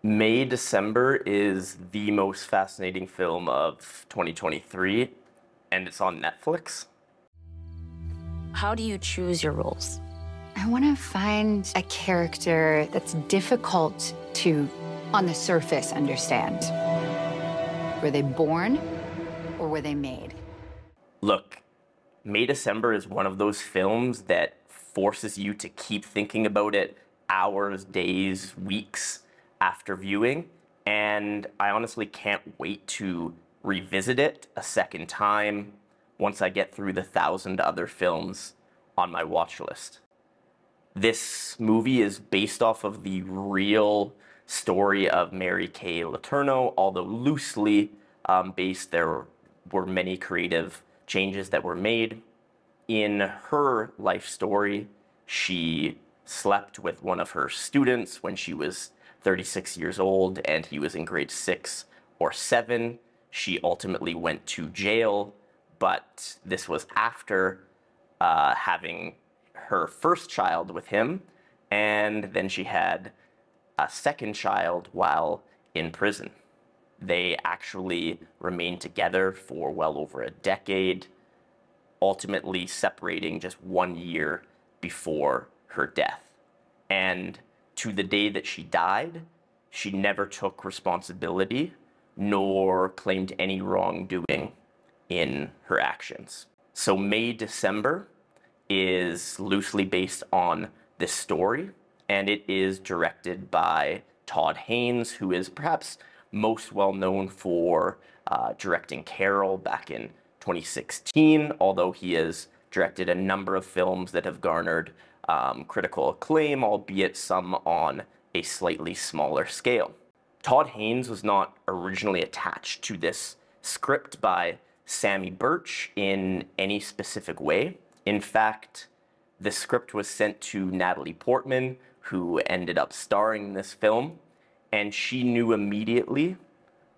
May December is the most fascinating film of 2023, and it's on Netflix. How do you choose your roles? I want to find a character that's difficult to, on the surface, understand. Were they born or were they made? Look, May December is one of those films that forces you to keep thinking about it hours, days, weeks after viewing, and I honestly can't wait to revisit it a second time once I get through the 1,000 other films on my watch list. This movie is based off of the real story of Mary Kay Letourneau, although loosely based. There were many creative changes that were made. In her life story, she slept with one of her students when she was 36 years old and he was in grade 6 or 7. She ultimately went to jail, but this was after having her first child with him, and then she had a second child while in prison. They actually remained together for well over a decade, ultimately separating just 1 year before her death. And to the day that she died, she never took responsibility nor claimed any wrongdoing in her actions. So May December is loosely based on this story, and it is directed by Todd Haynes, who is perhaps most well known for directing Carol back in 2016, although he has directed a number of films that have garnered critical acclaim, albeit some on a slightly smaller scale. Todd Haynes was not originally attached to this script by Sammy Birch in any specific way. In fact, the script was sent to Natalie Portman, who ended up starring in this film, and she knew immediately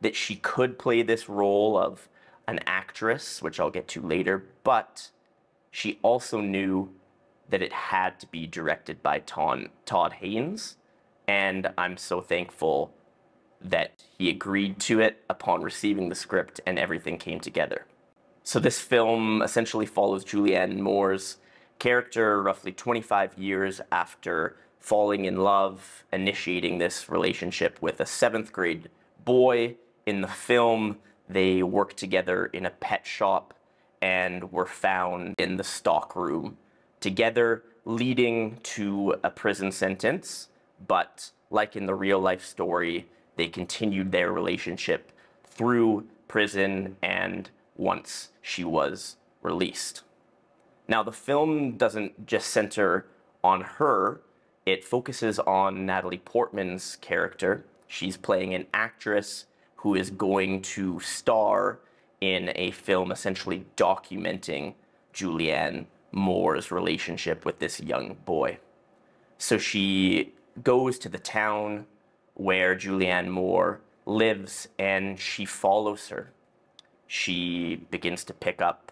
that she could play this role of an actress, which I'll get to later, but she also knew that it had to be directed by Todd Haynes, and I'm so thankful that he agreed to it upon receiving the script and everything came together. So this film essentially follows Julianne Moore's character roughly 25 years after falling in love, initiating this relationship with a 7th grade boy. In the film, they work together in a pet shop and were found in the stockroom together, leading to a prison sentence. But like in the real life story, they continued their relationship through prison and once she was released. Now, the film doesn't just center on her, it focuses on Natalie Portman's character. She's playing an actress who is going to star in a film essentially documenting Julianne Moore's relationship with this young boy. So she goes to the town where Julianne Moore lives and she follows her. She begins to pick up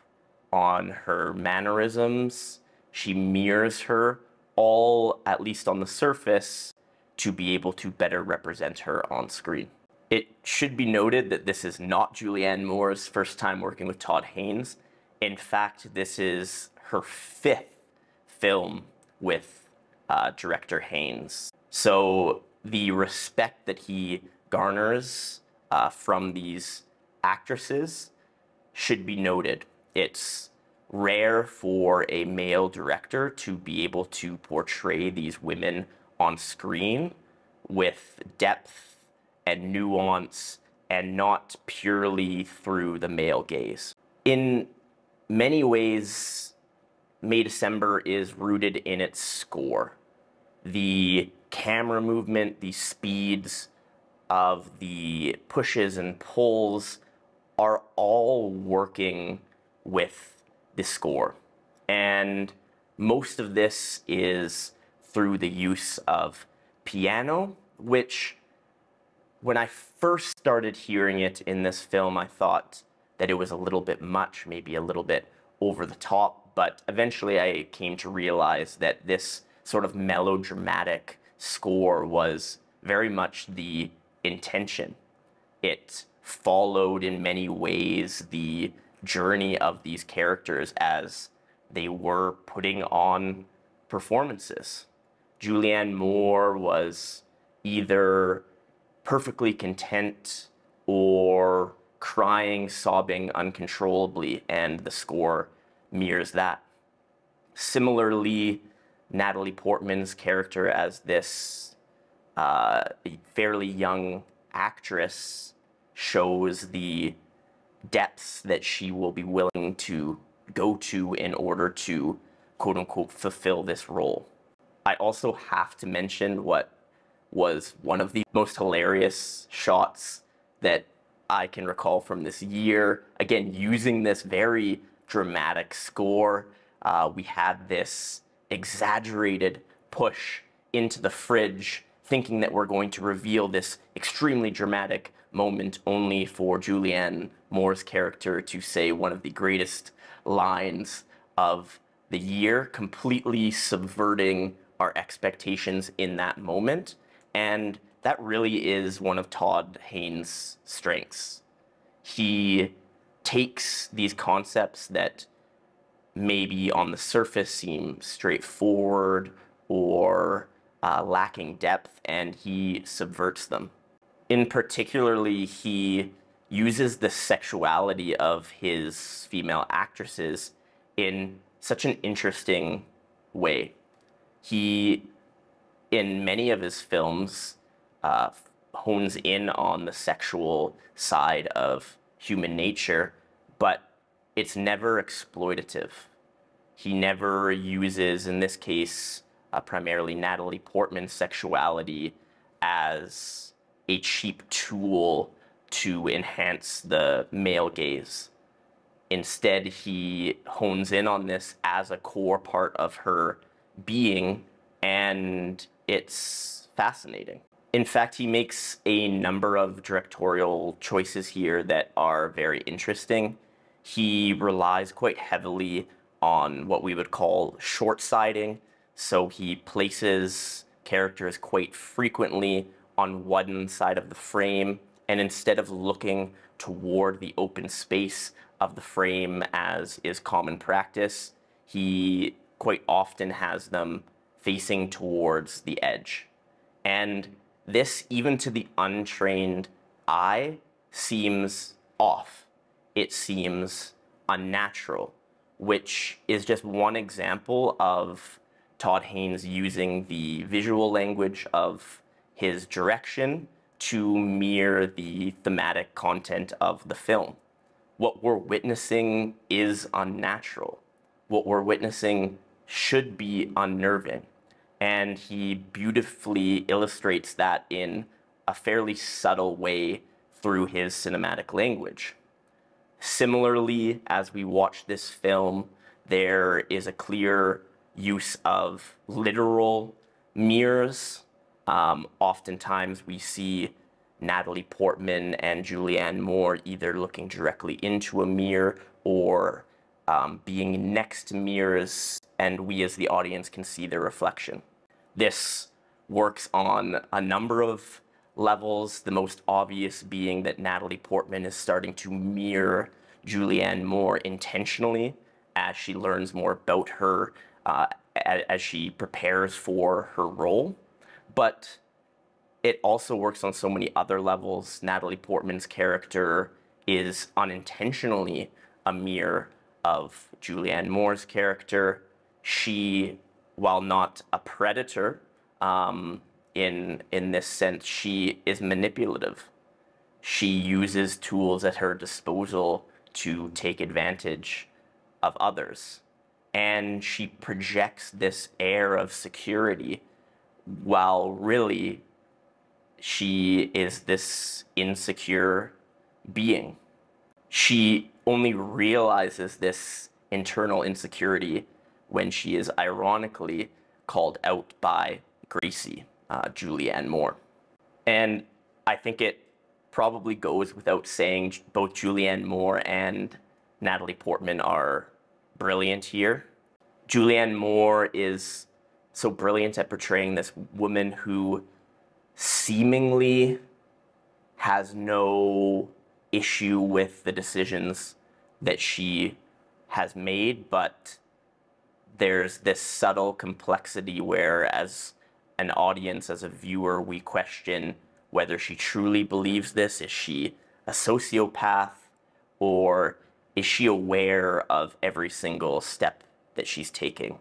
on her mannerisms. She mirrors her, all, at least on the surface, to be able to better represent her on screen. It should be noted that this is not Julianne Moore's first time working with Todd Haynes. In fact, this is her 5th film with director Haynes. So the respect that he garners from these actresses should be noted. It's rare for a male director to be able to portray these women on screen with depth and nuance and not purely through the male gaze. In many ways, May December is rooted in its score. The camera movement, the speeds of the pushes and pulls are all working with the score. And most of this is through the use of piano, which when I first started hearing it in this film, I thought that it was a little bit much, maybe a little bit over the top, but eventually I came to realize that this sort of melodramatic score was very much the intention. It followed in many ways the journey of these characters as they were putting on performances. Julianne Moore was either perfectly content or crying, sobbing uncontrollably, and the score mirrors that. Similarly, Natalie Portman's character as this fairly young actress shows the depths that she will be willing to go to in order to, quote unquote, fulfill this role. I also have to mention what was one of the most hilarious shots that I can recall from this year. Again, using this very dramatic score, we had this exaggerated push into the fridge, thinking that we're going to reveal this extremely dramatic moment, only for Julianne Moore's character to say one of the greatest lines of the year, completely subverting our expectations in that moment. And that really is one of Todd Haynes' strengths. He takes these concepts that maybe on the surface seem straightforward or lacking depth, and he subverts them. In particularly, he uses the sexuality of his female actresses in such an interesting way. He, in many of his films, hones in on the sexual side of human nature, but it's never exploitative. He never uses, in this case, primarily Natalie Portman's sexuality as a cheap tool to enhance the male gaze. Instead, he hones in on this as a core part of her being, and it's fascinating. In fact, he makes a number of directorial choices here that are very interesting. He relies quite heavily on what we would call short-siding, so he places characters quite frequently on one side of the frame, and instead of looking toward the open space of the frame as is common practice, he quite often has them facing towards the edge. And this, even to the untrained eye, seems off. It seems unnatural, which is just one example of Todd Haynes using the visual language of his direction to mirror the thematic content of the film. What we're witnessing is unnatural. What we're witnessing should be unnerving. And he beautifully illustrates that in a fairly subtle way through his cinematic language. Similarly, as we watch this film, there is a clear use of literal mirrors. Oftentimes we see Natalie Portman and Julianne Moore either looking directly into a mirror or being next to mirrors, and we as the audience can see their reflection. This works on a number of levels, the most obvious being that Natalie Portman is starting to mirror Julianne Moore intentionally as she learns more about her, as she prepares for her role. But it also works on so many other levels. Natalie Portman's character is unintentionally a mirror of Julianne Moore's character. She, while not a predator in this sense, she is manipulative. She uses tools at her disposal to take advantage of others. And she projects this air of security while really she is this insecure being. She only realizes this internal insecurity when she is ironically called out by Gracie, Julianne Moore. And I think it probably goes without saying, both Julianne Moore and Natalie Portman are brilliant here. Julianne Moore is so brilliant at portraying this woman who seemingly has no issue with the decisions that she has made, but there's this subtle complexity where, as an audience, as a viewer, we question whether she truly believes this. Is she a sociopath, or is she aware of every single step that she's taking?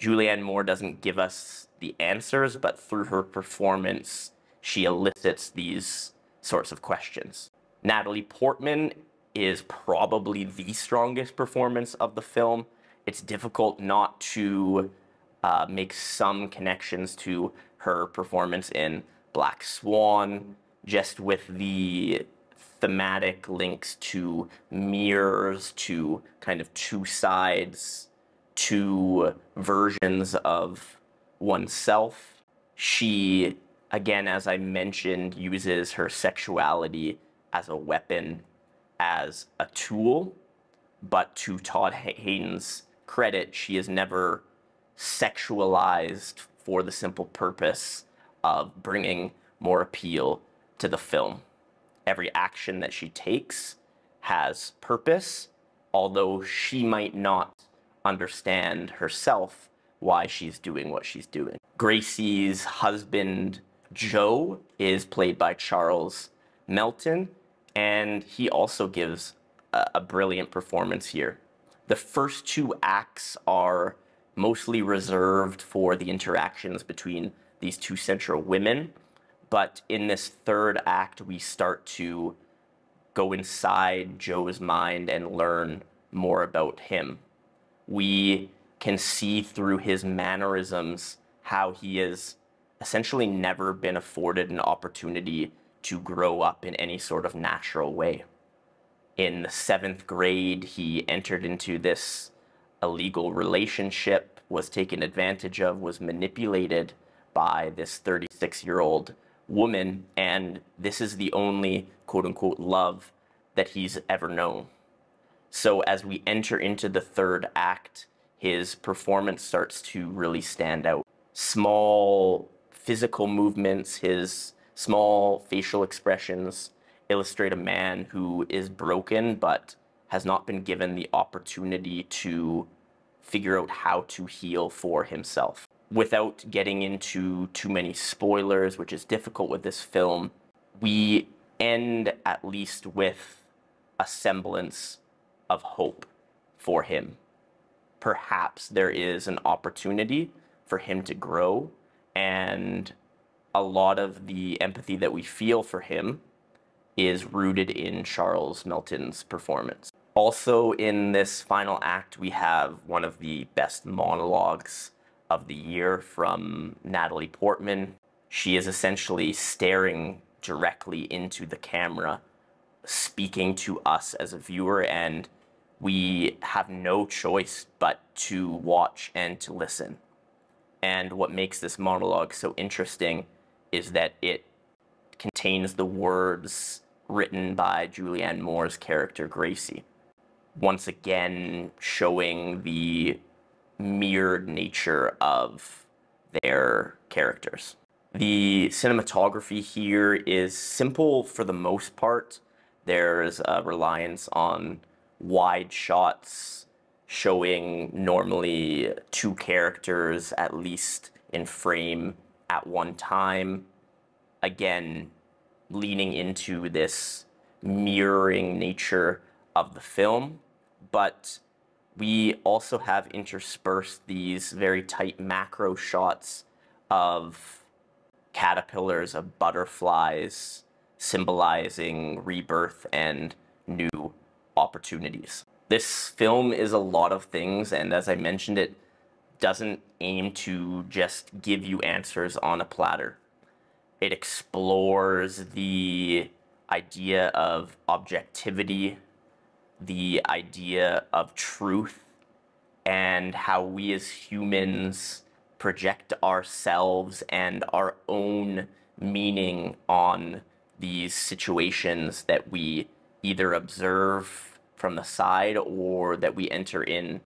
Julianne Moore doesn't give us the answers, but through her performance, she elicits these sorts of questions. Natalie Portman is probably the strongest performance of the film. It's difficult not to make some connections to her performance in Black Swan, just with the thematic links to mirrors, to kind of two sides, two versions of oneself. She, again, as I mentioned, uses her sexuality as a weapon, as a tool, but to Todd Haynes' credit, she is never sexualized for the simple purpose of bringing more appeal to the film. Every action that she takes has purpose, although she might not understand herself why she's doing what she's doing. Gracie's husband, Joe, is played by Charles Melton, and he also gives a brilliant performance here. The first two acts are mostly reserved for the interactions between these two central women, but in this third act, we start to go inside Joe's mind and learn more about him. We can see through his mannerisms how he has essentially never been afforded an opportunity to grow up in any sort of natural way. In the 7th grade, he entered into this illegal relationship, was taken advantage of, was manipulated by this 36-year-old woman, and this is the only quote-unquote love that he's ever known. So as we enter into the third act, his performance starts to really stand out. Small physical movements, his small facial expressions illustrate a man who is broken but has not been given the opportunity to figure out how to heal for himself. Without getting into too many spoilers, which is difficult with this film, we end at least with a semblance of hope for him. Perhaps there is an opportunity for him to grow, and a lot of the empathy that we feel for him is rooted in Charles Melton's performance. Also, in this final act, we have one of the best monologues of the year from Natalie Portman. She is essentially staring directly into the camera, speaking to us as a viewer, and we have no choice but to watch and to listen. And what makes this monologue so interesting is that it contains the words written by Julianne Moore's character, Gracie. Once again, showing the mirrored nature of their characters. The cinematography here is simple for the most part. There's a reliance on wide shots showing normally two characters at least in frame at one time. Again, leaning into this mirroring nature of the film, but we also have interspersed these very tight macro shots of caterpillars, of butterflies, symbolizing rebirth and new opportunities. This film is a lot of things, and as I mentioned, it doesn't aim to just give you answers on a platter. It explores the idea of objectivity, the idea of truth, and how we as humans project ourselves and our own meaning on these situations that we either observe from the side or that we enter in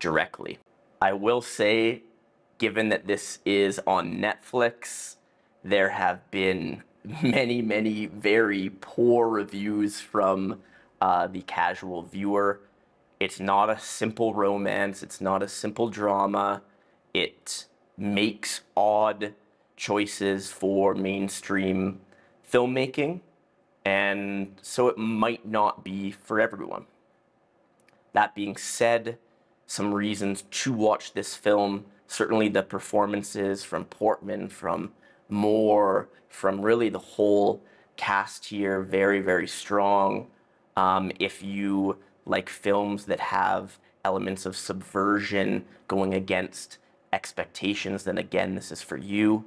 directly. I will say, given that this is on Netflix, there have been many very poor reviews from the casual viewer. It's not a simple romance. It's not a simple drama. It makes odd choices for mainstream filmmaking, and so it might not be for everyone. That being said, some reasons to watch this film, certainly the performances from Portman, from Moore, from really the whole cast here, very strong. If you like films that have elements of subversion going against expectations, then again, this is for you.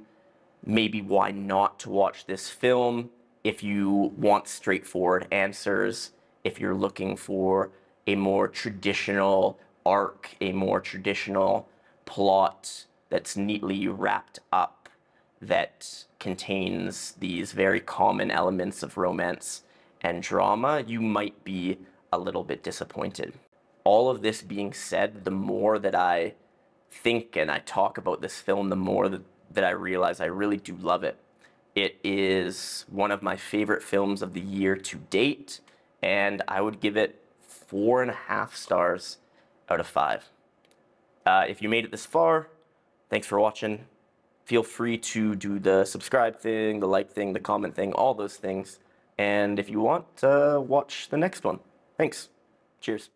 Maybe why not to watch this film if you want straightforward answers, if you're looking for a more traditional arc, a more traditional plot that's neatly wrapped up, that contains these very common elements of romance and drama, you might be a little bit disappointed. All of this being said, the more that I think and I talk about this film, the more that I realize I really do love it. It is one of my favorite films of the year to date, and I would give it 4.5 stars out of 5. If you made it this far, thanks for watching. Feel free to do the subscribe thing, the like thing, the comment thing, all those things. And if you want, watch the next one. Thanks. Cheers.